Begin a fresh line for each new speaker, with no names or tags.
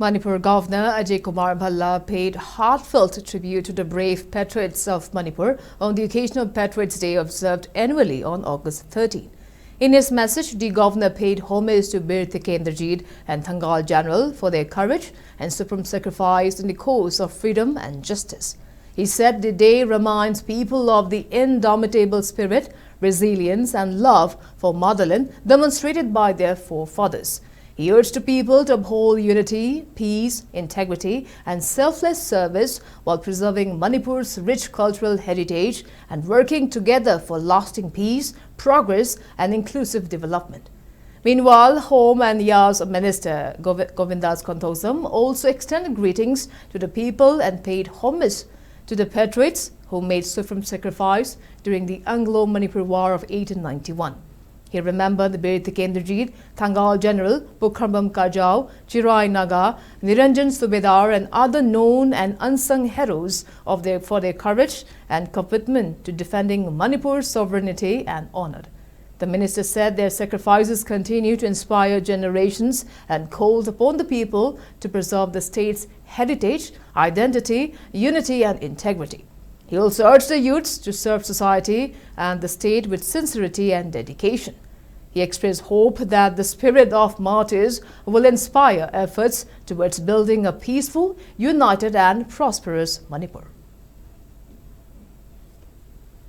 Manipur Governor Ajay Kumar Bhalla paid heartfelt tribute to the brave Patriots of Manipur on the occasion of Patriots Day observed annually on August 13. In his message, the governor paid homage to Bir Tikendrajit and Thangal General for their courage and supreme sacrifice in the cause of freedom and justice. He said the day reminds people of the indomitable spirit, resilience and love for motherland demonstrated by their forefathers. He urged the people to uphold unity, peace, integrity and selfless service while preserving Manipur's rich cultural heritage and working together for lasting peace, progress and inclusive development. Meanwhile, Home and Yas Minister Govindas Kontosam also extended greetings to the people and paid homage to the Patriots who made supreme sacrifice during the Anglo-Manipur War of 1891. He remembered the Bir Tikendrajit, Thangal General, Bukharbam Kajau, Chirai Naga, Niranjan Subedar and other known and unsung heroes for their courage and commitment to defending Manipur's sovereignty and honor. The minister said their sacrifices continue to inspire generations and called upon the people to preserve the state's heritage, identity, unity and integrity. He also urged the youths to serve society and the state with sincerity and dedication. He expressed hope that the spirit of Martyrs will inspire efforts towards building a peaceful, united and prosperous Manipur.